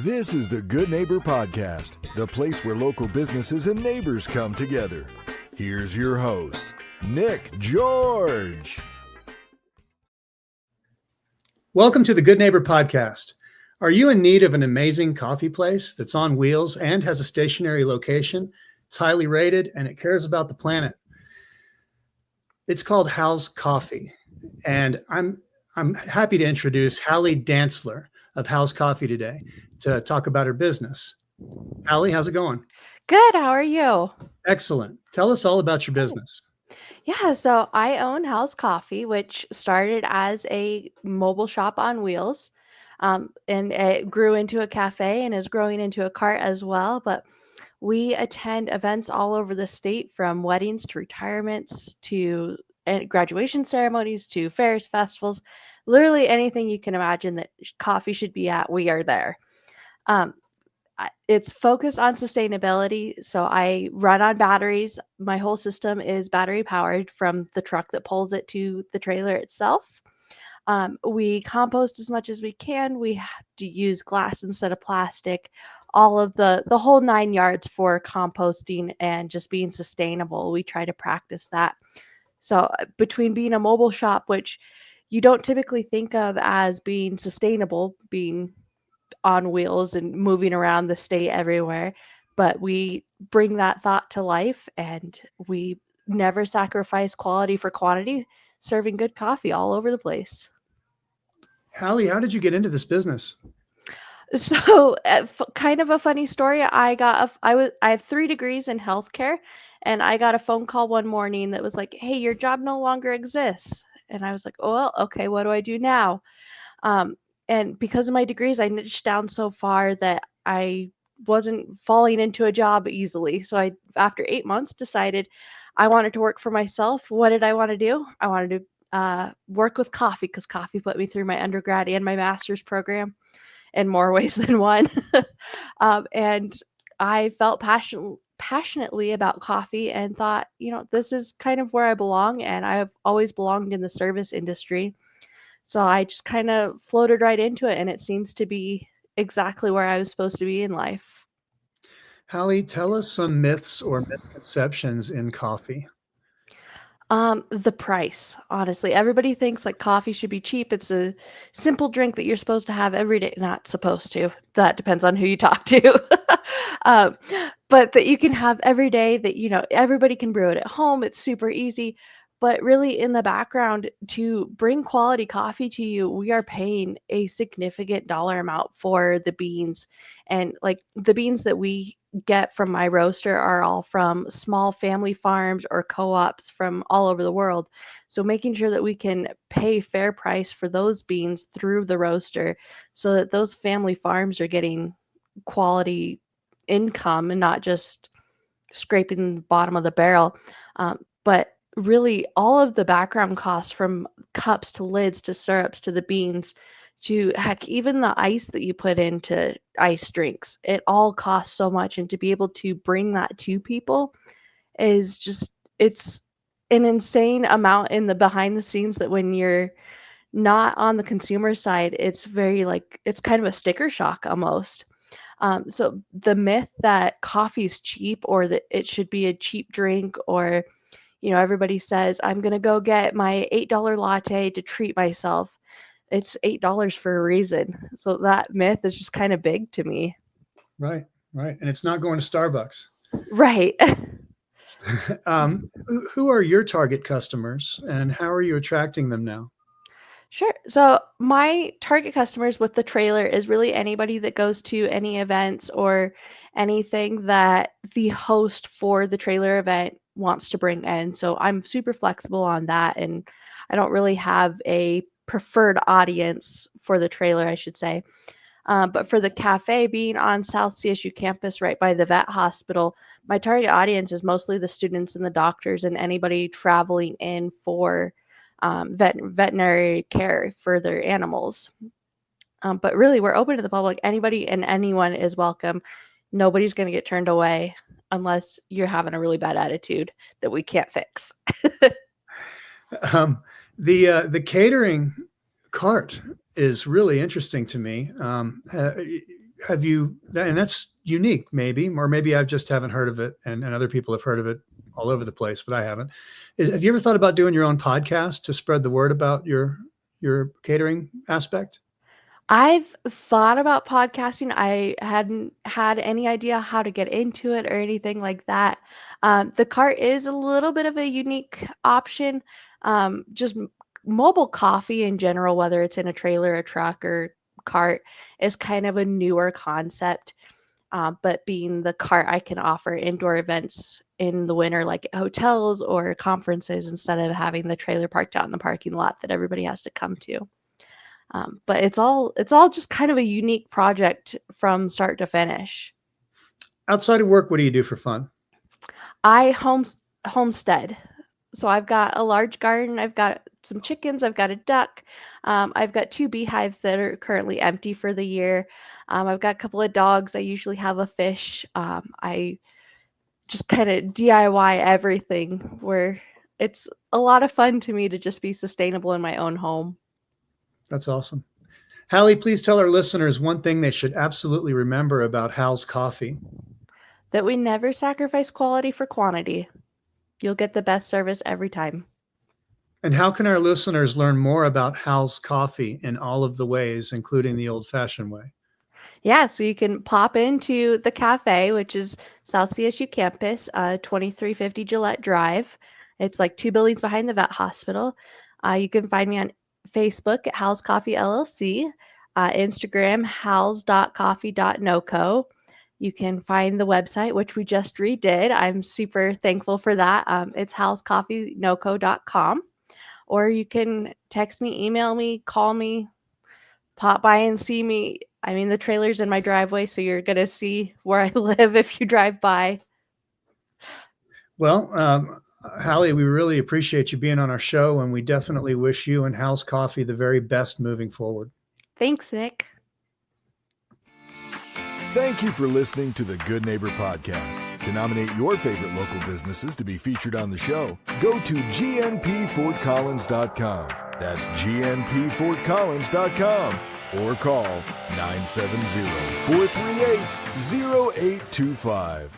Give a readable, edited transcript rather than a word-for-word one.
This is the Good Neighbor Podcast, the place where local businesses and neighbors come together. Here's your host, Nick George. Welcome to the Good Neighbor Podcast. Are you in need of an amazing coffee place that's on wheels and has a stationary location? It's highly rated and it cares about the planet. It's called Hal's Coffee, and I'm happy to introduce Hallie Dantzler of Hal's Coffee today to talk about her business. Hallie, how's it going? Good. How are you? Excellent. Tell us all about your business. Yeah, so I own Hal's Coffee, which started as a mobile shop on wheels, and it grew into a cafe and is growing into a cart as well. But we attend events all over the state, from weddings to retirements to graduation ceremonies to fairs, festivals, literally anything you can imagine that coffee should be at, we are there. Um, It's focused on sustainability. So I run on batteries. My whole system is battery powered, from the truck that pulls it to the trailer itself. We compost as much as we can. We have to use glass instead of plastic, all of the whole 9 yards for composting and just being sustainable. We try to practice that. So between being a mobile shop, which you don't typically think of as being sustainable, being on wheels and moving around the state everywhere, but we bring that thought to life, and we never sacrifice quality for quantity, serving good coffee all over the place. Hallie, how did you get into this business? So, kind of a funny story. I have 3 degrees in healthcare, and I got a phone call one morning that was like, "Hey, your job no longer exists." And I was like, "Oh, well, okay, what do I do now?" Um, and because of my degrees, I niched down so far that I wasn't falling into a job easily. So after 8 months, decided I wanted to work for myself. What did I want to do? I wanted to work with coffee, because coffee put me through my undergrad and my master's program in more ways than one. And I felt passionately about coffee and thought, this is kind of where I belong. And I've always belonged in the service industry. So I just kind of floated right into it, and it seems to be exactly where I was supposed to be in life. Hallie, tell us some myths or misconceptions in coffee. The price, honestly. Everybody thinks like coffee should be cheap. It's a simple drink that you're supposed to have every day. Not supposed to. That depends on who you talk to. um, but that you can have every day, that, everybody can brew it at home. It's super easy. But really, in the background, to bring quality coffee to you, we are paying a significant dollar amount for the beans. And like the beans that we get from my roaster are all from small family farms or co-ops from all over the world. So making sure that we can pay fair price for those beans through the roaster, so that those family farms are getting quality income and not just scraping the bottom of the barrel. But really, all of the background costs, from cups to lids to syrups to the beans to, heck, even the ice that you put into ice drinks, it all costs so much. And to be able to bring that to people is just, it's an insane amount in the behind the scenes, that when you're not on the consumer side, it's very like, it's kind of a sticker shock almost. So the myth that coffee is cheap, or that it should be a cheap drink, or everybody says, I'm going to go get my $8 latte to treat myself. It's $8 for a reason. So that myth is just kind of big to me. Right. And it's not going to Starbucks. Right. Who are your target customers, and how are you attracting them now? Sure. So my target customers with the trailer is really anybody that goes to any events or anything that the host for the trailer event wants to bring in. So I'm super flexible on that, and I don't really have a preferred audience for the trailer, I should say. But for the cafe, being on South CSU campus right by the vet hospital, my target audience is mostly the students and the doctors and anybody traveling in for veterinary care for their animals. But really, we're open to the public. Anybody and anyone is welcome. Nobody's going to get turned away unless you're having a really bad attitude that we can't fix. The catering cart is really interesting to me. have you, and that's unique maybe, or maybe I just haven't heard of it and other people have heard of it all over the place, but I haven't. Have you ever thought about doing your own podcast to spread the word about your catering aspect? I've thought about podcasting. I hadn't had any idea how to get into it or anything like that. The cart is a little bit of a unique option. Just mobile coffee in general, whether it's in a trailer, a truck, or cart, is kind of a newer concept. But being the cart, I can offer indoor events in the winter, like at hotels or conferences, instead of having the trailer parked out in the parking lot that everybody has to come to. But it's all just kind of a unique project from start to finish. Outside of work, what do you do for fun? I homestead. So I've got a large garden. I've got some chickens. I've got a duck. I've got 2 beehives that are currently empty for the year. I've got a couple of dogs. I usually have a fish. I just kind of DIY everything, where it's a lot of fun to me to just be sustainable in my own home. That's awesome. Hallie, please tell our listeners one thing they should absolutely remember about Hal's Coffee. That we never sacrifice quality for quantity. You'll get the best service every time. And how can our listeners learn more about Hal's Coffee in all of the ways, including the old-fashioned way? Yeah, so you can pop into the cafe, which is South CSU campus, 2350 Gillette Drive. It's like 2 buildings behind the vet hospital. You can find me on Facebook at Hal's Coffee LLC, Instagram, hals.coffee.noco. You can find the website, which we just redid. I'm super thankful for that. It's halscoffeenoco.com. Or you can text me, email me, call me, pop by and see me. I mean, the trailer's in my driveway, so you're going to see where I live if you drive by. Well, Hallie, we really appreciate you being on our show, and we definitely wish you and Hal's Coffee the very best moving forward. Thanks, Nick. Thank you for listening to the Good Neighbor Podcast. To nominate your favorite local businesses to be featured on the show, go to gnpfortcollins.com. That's gnpfortcollins.com. Or call 970-438-0825.